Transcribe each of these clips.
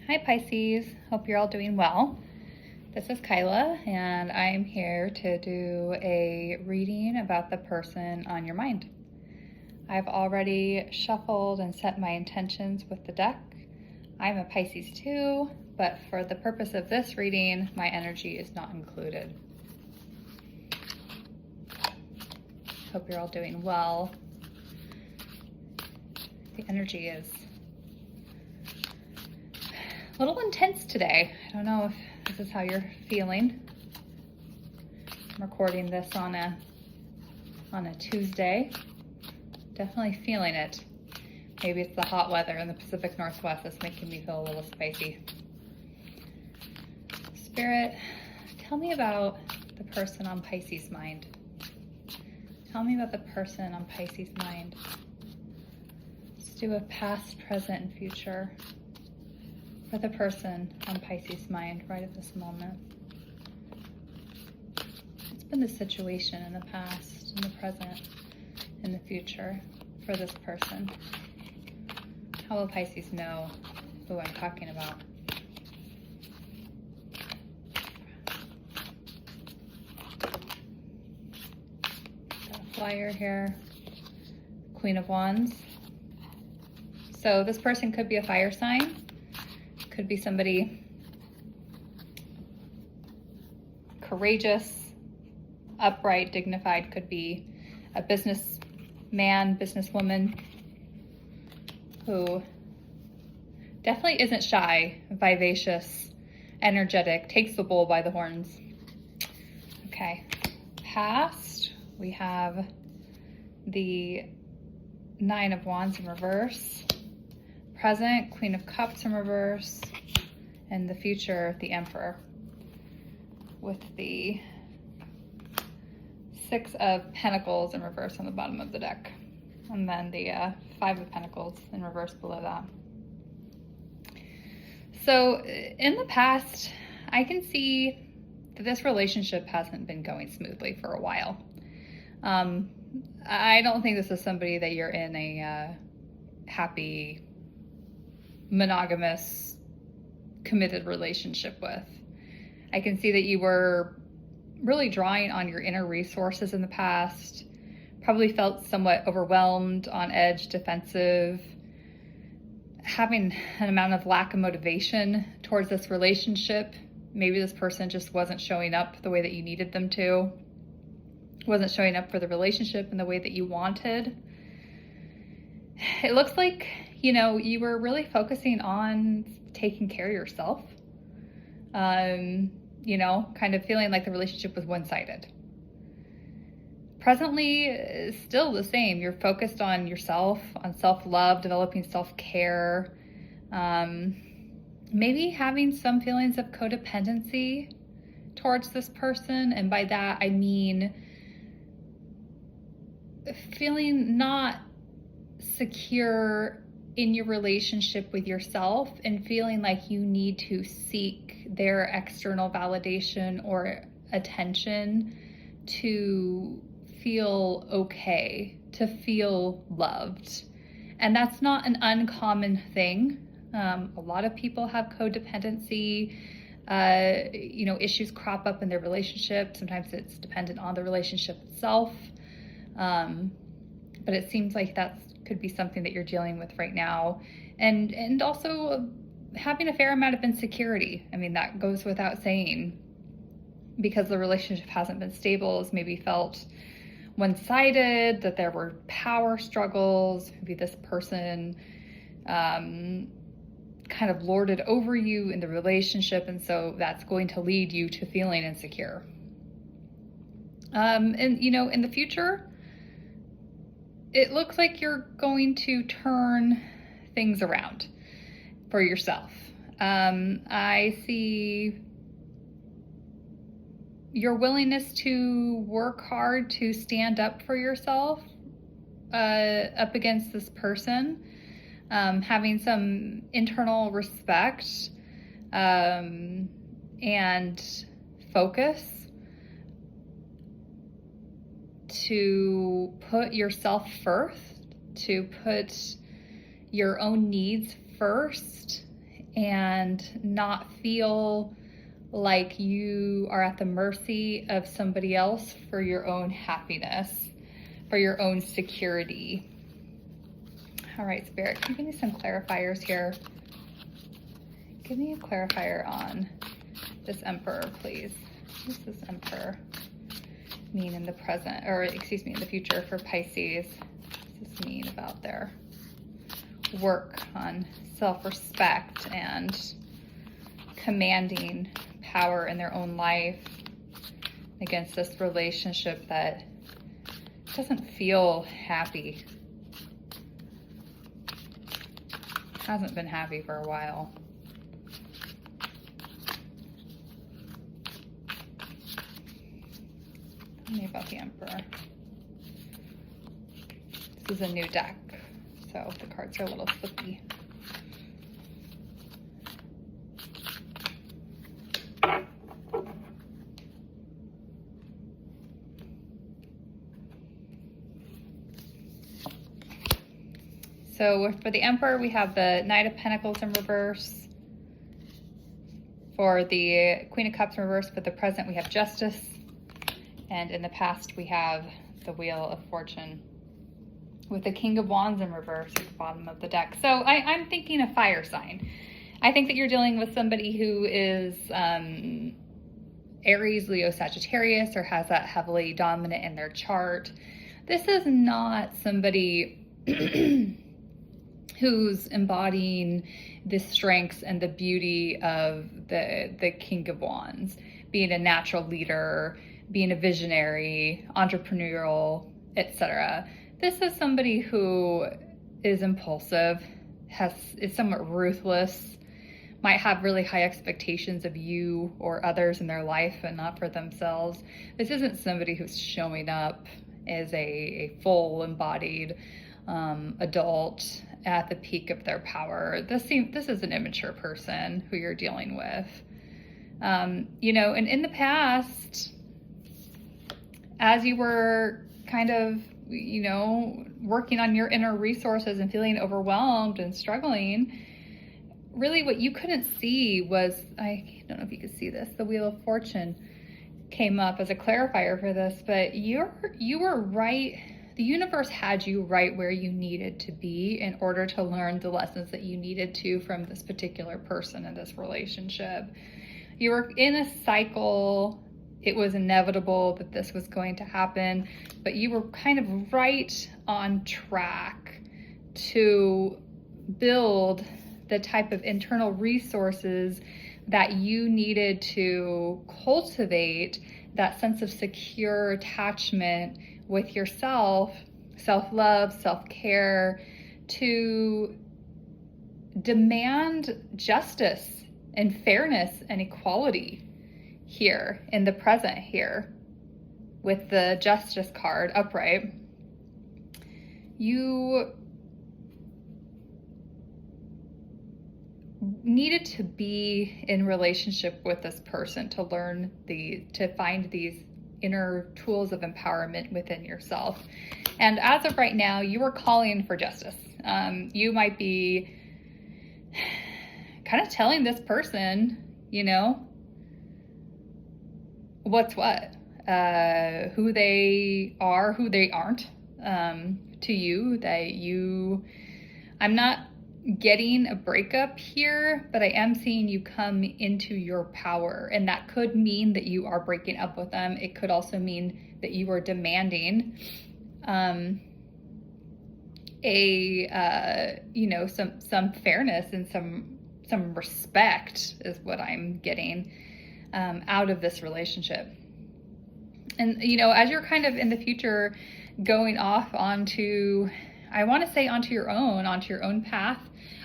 Hi Pisces, hope you're all doing well. This is Kyla and I'm here to do a reading about the person on your mind. I've already shuffled and set my intentions with the deck. I'm a Pisces too, but for the purpose of this reading, my energy is not included. Hope you're all doing well. The energy is a little intense today. I don't know if this is how you're feeling. I'm recording this on a Tuesday. Definitely feeling it. Maybe it's the hot weather in the Pacific Northwest that's making me feel a little spicy. Spirit, tell me about the person on Pisces' mind. Tell me about the person on Pisces' mind. Let's do a past, present, and future for the person on Pisces' mind right at this moment. What's been the situation in the past, in the present, in the future for this person? How will Pisces know who I'm talking about? Got a flyer here. Queen of Wands. So this person could be a fire sign. Could be somebody courageous, upright, dignified. Could be a businessman, businesswoman who definitely isn't shy, vivacious, energetic, takes the bull by the horns. Okay, past, we have the Nine of Wands in reverse. Present, Queen of Cups in reverse, and the future, the Emperor, with the Six of Pentacles in reverse on the bottom of the deck, and then the Five of Pentacles in reverse below that. So in the past, I can see that this relationship hasn't been going smoothly for a while. I don't think this is somebody that you're in a happy, monogamous, committed relationship with. I can see that you were really drawing on your inner resources in the past, probably felt somewhat overwhelmed, on edge, defensive, having an amount of lack of motivation towards this relationship. Maybe this person just wasn't showing up the way that you needed them to, wasn't showing up for the relationship in the way that you wanted. It looks like, you were really focusing on taking care of yourself. Kind of feeling like the relationship was one-sided. Presently, still the same. You're focused on yourself, on self-love, developing self-care, maybe having some feelings of codependency towards this person. And by that, I mean feeling not secure in your relationship with yourself and feeling like you need to seek their external validation or attention to feel okay, to feel loved. And that's not an uncommon thing. A lot of people have codependency, issues crop up in their relationship. Sometimes it's dependent on the relationship itself. But it seems like that could be something that you're dealing with right now. And also having a fair amount of insecurity. I mean, that goes without saying, because the relationship hasn't been stable, has maybe felt one-sided, that there were power struggles. Maybe this person kind of lorded over you in the relationship, and so that's going to lead you to feeling insecure. In the future, it looks like you're going to turn things around for yourself. I see your willingness to work hard to stand up for yourself up against this person, having some internal respect and focus to put yourself first, to put your own needs first, and not feel like you are at the mercy of somebody else for your own happiness, for your own security. All right, Spirit, can you give me some clarifiers here? Give me a clarifier on this Emperor, please. What does this Emperor mean in the present, or excuse me, in the future for Pisces? What does this mean about their work on self-respect and commanding power in their own life against this relationship that doesn't feel happy? Hasn't been happy for a while. Tell me about the Emperor. This is a new deck, so the cards are a little slippy. So for the Emperor, we have the Knight of Pentacles in reverse. For the Queen of Cups in reverse, for the present, we have Justice. And in the past, we have the Wheel of Fortune with the King of Wands in reverse at the bottom of the deck. So I'm thinking a fire sign. I think that you're dealing with somebody who is Aries, Leo, Sagittarius, or has that heavily dominant in their chart. This is not somebody who's embodying the strengths and the beauty of the King of Wands, being a natural leader, being a visionary, entrepreneurial, etc. This is somebody who is impulsive, is somewhat ruthless, might have really high expectations of you or others in their life and not for themselves. This isn't somebody who's showing up as a full embodied adult at the peak of their power. This is an immature person who you're dealing with. You know, and in the past, as you were kind of, you know, working on your inner resources and feeling overwhelmed and struggling, really what you couldn't see was, I don't know if you could see this, the Wheel of Fortune came up as a clarifier for this, but you were right. The universe had you right where you needed to be in order to learn the lessons that you needed to from this particular person in this relationship. You were in a cycle. It was inevitable that this was going to happen, but you were kind of right on track to build the type of internal resources that you needed to cultivate that sense of secure attachment with yourself, self-love, self-care, to demand justice and fairness and equality here in the present here with the Justice card upright. You needed to be in relationship with this person to learn to find these inner tools of empowerment within yourself. And as of right now, you are calling for justice. You might be kind of telling this person, you know, what's what, who they are, who they aren't, to you, I'm not getting a breakup here, but I am seeing you come into your power, and that could mean that you are breaking up with them. It could also mean that you are demanding you know, some fairness and some respect is what I'm getting out of this relationship. And you know, as you're kind of in the future going off onto, I want to say onto your own path,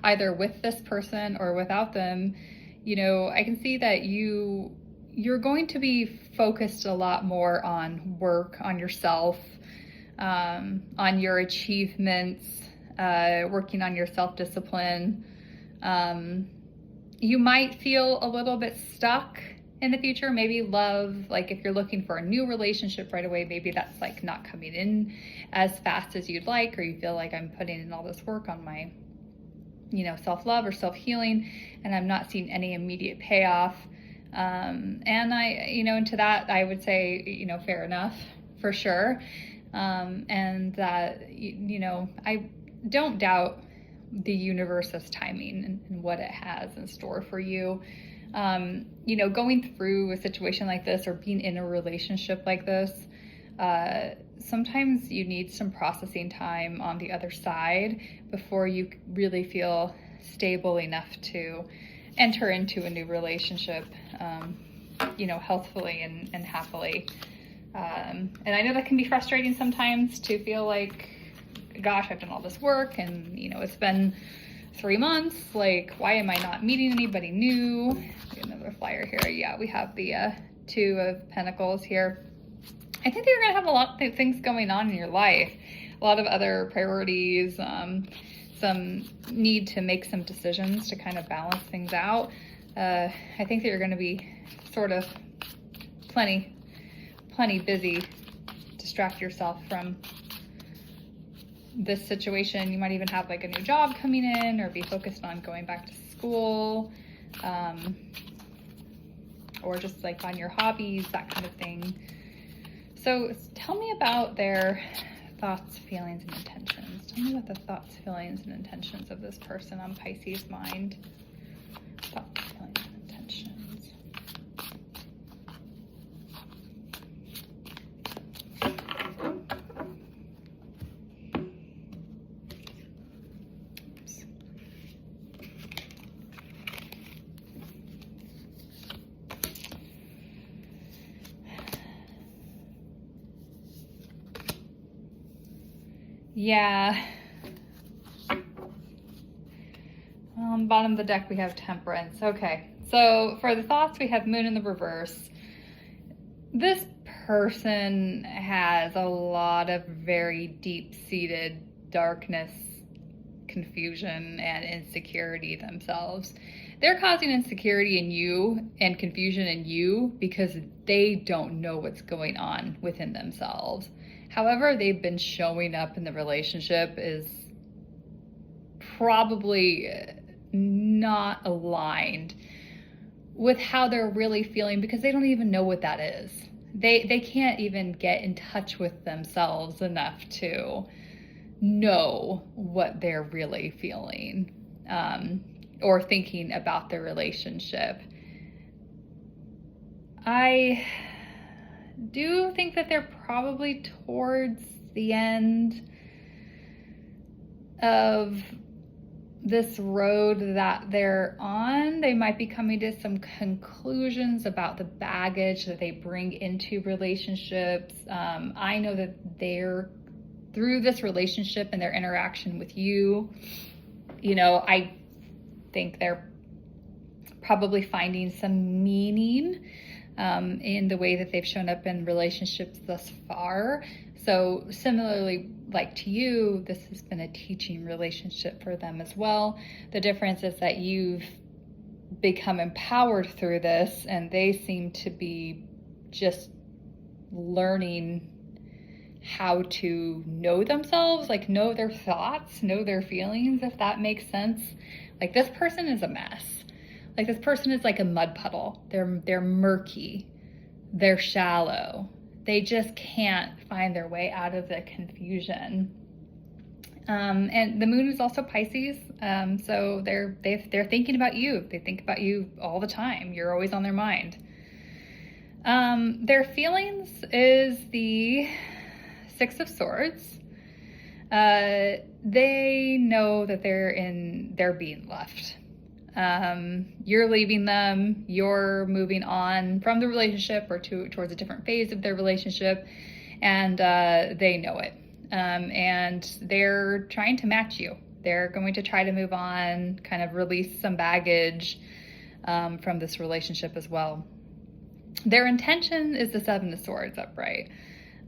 either with this person or without them, you know, I can see that you're going to be focused a lot more on work, on yourself, on your achievements, working on your self-discipline. You might feel a little bit stuck in the future. Maybe love, like if you're looking for a new relationship right away, maybe that's like not coming in as fast as you'd like, or you feel like I'm putting in all this work on self-love or self-healing, and I'm not seeing any immediate payoff. And and to that, I would say, fair enough, for sure. And that, I don't doubt the universe's timing and what it has in store for you. Going through a situation like this or being in a relationship like this, sometimes you need some processing time on the other side before you really feel stable enough to enter into a new relationship, healthfully and happily. And I know that can be frustrating sometimes to feel like, gosh, I've done all this work and, it's been 3 months. Like, why am I not meeting anybody new? Another flyer here. Yeah, we have the 2 of Pentacles here. I think that you're going to have a lot of things going on in your life, a lot of other priorities, some need to make some decisions to kind of balance things out. I think that you're going to be sort of plenty busy. Distract yourself from this situation. You might even have like a new job coming in or be focused on going back to school, or just like on your hobbies, that kind of thing. So tell me about their thoughts, feelings, and intentions. Tell me about the thoughts, feelings, and intentions of this person on Pisces' mind. Thoughts, feelings, and intentions. Oops. Yeah. On the bottom of the deck, we have Temperance. Okay, so for the thoughts, we have Moon in the reverse. This person has a lot of very deep-seated darkness, confusion, and insecurity themselves. They're causing insecurity in you and confusion in you because they don't know what's going on within themselves. However they've been showing up in the relationship is probably not aligned with how they're really feeling, because they don't even know what that is. They can't even get in touch with themselves enough to know what they're really feeling, or thinking about their relationship. I do think that they're probably towards the end of this road that they're on. They might be coming to some conclusions about the baggage that they bring into relationships. I know that they're, through this relationship and their interaction with you, I think they're probably finding some meaning in the way that they've shown up in relationships thus far. So similarly, like to you, this has been a teaching relationship for them as well. The difference is that you've become empowered through this, and they seem to be just learning how to know themselves, like know their thoughts, know their feelings, if that makes sense. Like, this person is a mess. Like, this person is like a mud puddle. They're murky. They're shallow. They just can't find their way out of the confusion. And the moon is also Pisces. So they're thinking about you. They think about you all the time. You're always on their mind. Their feelings is the 6 of Swords. They know that they're being left. You're leaving them, you're moving on from the relationship or towards a different phase of their relationship, and they know it. And they're trying to match you. They're going to try to move on, kind of release some baggage from this relationship as well. Their intention is the 7 of Swords upright.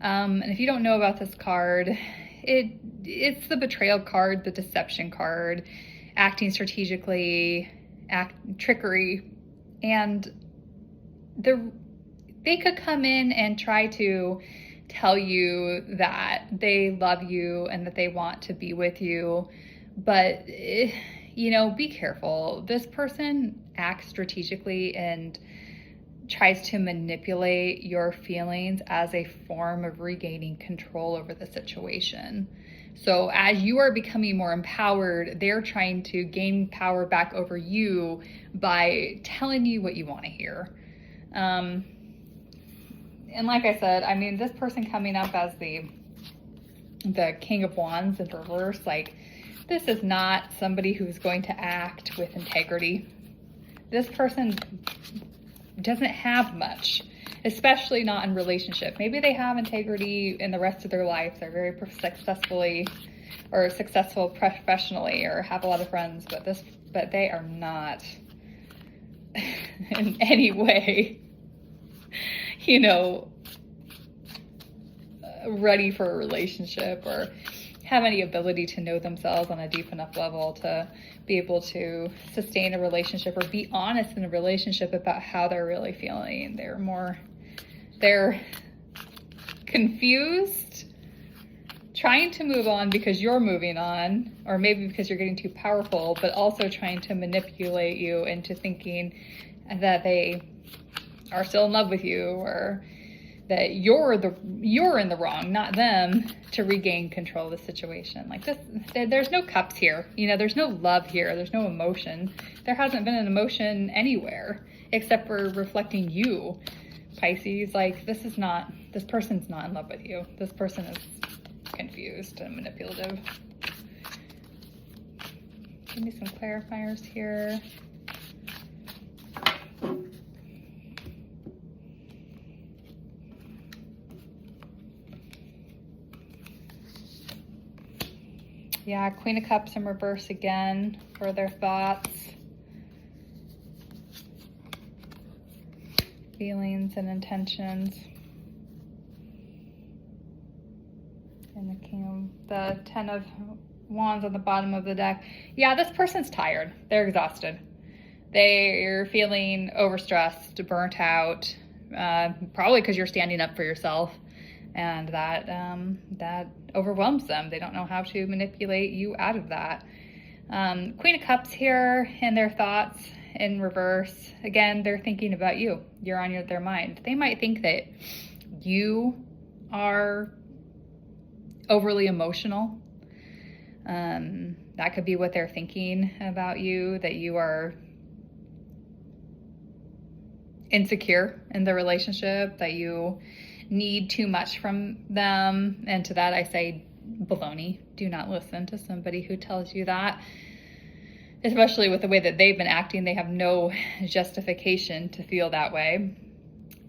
And if you don't know about this card, it's the betrayal card, the deception card, acting strategically, trickery, and they could come in and try to tell you that they love you and that they want to be with you, but be careful. This person acts strategically and tries to manipulate your feelings as a form of regaining control over the situation. So as you are becoming more empowered, they're trying to gain power back over you by telling you what you want to hear. And like I said, I mean, this person coming up as the King of Wands in reverse, like, this is not somebody who's going to act with integrity. This person doesn't have much, especially not in relationship. Maybe they have integrity in the rest of their life. They're very successful professionally, or have a lot of friends, but they are not in any way, ready for a relationship, or have any ability to know themselves on a deep enough level to be able to sustain a relationship or be honest in a relationship about how they're really feeling. They're confused, trying to move on because you're moving on, or maybe because you're getting too powerful, but also trying to manipulate you into thinking that they are still in love with you, or that you're in the wrong, not them, to regain control of the situation. Like this, there's no cups here. There's no love here. There's no emotion. There hasn't been an emotion anywhere except for reflecting you, Pisces. Like, this person's not in love with you. This person is confused and manipulative. Give me some clarifiers here. Yeah, Queen of Cups in reverse again for their thoughts, feelings, and intentions. And the 10 of Wands on the bottom of the deck. Yeah, this person's tired. They're exhausted. They're feeling overstressed, burnt out, probably because you're standing up for yourself. And that overwhelms them. They don't know how to manipulate you out of that. Queen of Cups here and their thoughts in reverse. Again, they're thinking about you. You're on their mind. They might think that you are overly emotional. That could be what they're thinking about you, that you are insecure in the relationship, that you need too much from them. And to that I say, baloney. Do not listen to somebody who tells you that, especially with the way that they've been acting. They have no justification to feel that way.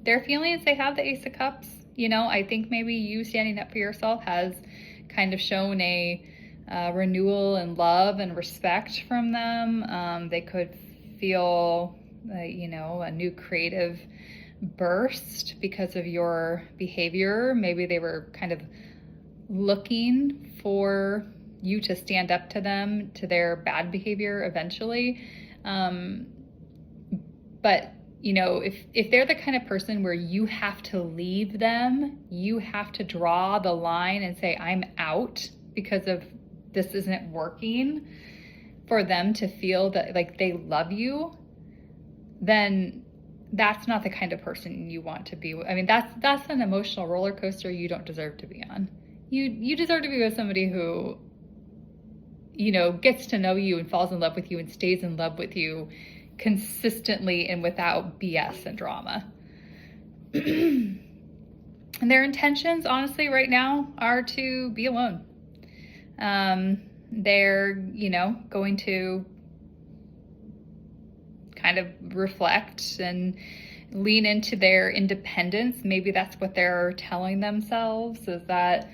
Their feelings, they have the Ace of Cups. I think maybe you standing up for yourself has kind of shown a renewal and love and respect from them. They could feel a new creative burst because of your behavior. Maybe they were kind of looking for you to stand up to them, to their bad behavior eventually. But if they're the kind of person where you have to leave them, you have to draw the line and say, I'm out because of this isn't working, for them to feel that like they love you, then that's not the kind of person you want to be with. I mean, that's an emotional roller coaster you don't deserve to be on. You deserve to be with somebody who, gets to know you and falls in love with you and stays in love with you consistently and without BS and drama. And their intentions, honestly, right now are to be alone. They're, going to kind of reflect and lean into their independence. Maybe that's what they're telling themselves, is that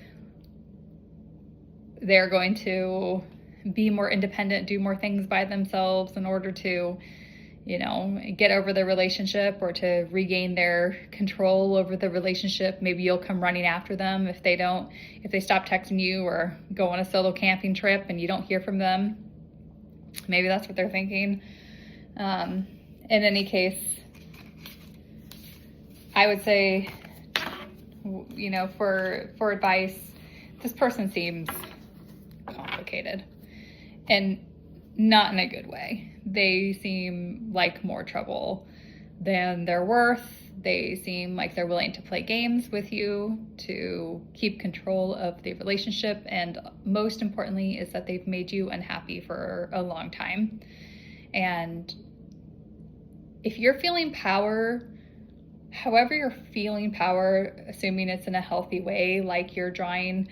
they're going to be more independent, do more things by themselves in order to, get over the relationship or to regain their control over the relationship. Maybe you'll come running after them if they stop texting you or go on a solo camping trip and you don't hear from them. Maybe that's what they're thinking. In any case, I would say, for advice, this person seems complicated. And not in a good way. They seem like more trouble than they're worth. They seem like they're willing to play games with you to keep control of the relationship. And most importantly is that they've made you unhappy for a long time. And if you're feeling power, however you're feeling power, assuming it's in a healthy way, like you're drawing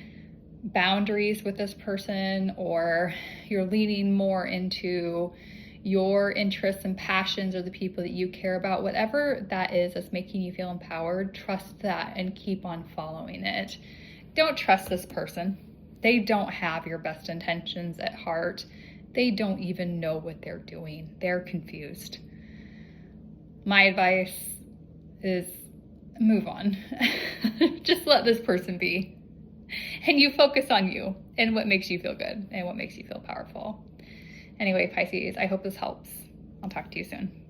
boundaries with this person, or you're leaning more into your interests and passions or the people that you care about, whatever that is that's making you feel empowered, trust that and keep on following it. Don't trust this person. They don't have your best intentions at heart. They don't even know what they're doing. They're confused. My advice is move on. Just let this person be. And you focus on you and what makes you feel good and what makes you feel powerful. Anyway, Pisces, I hope this helps. I'll talk to you soon.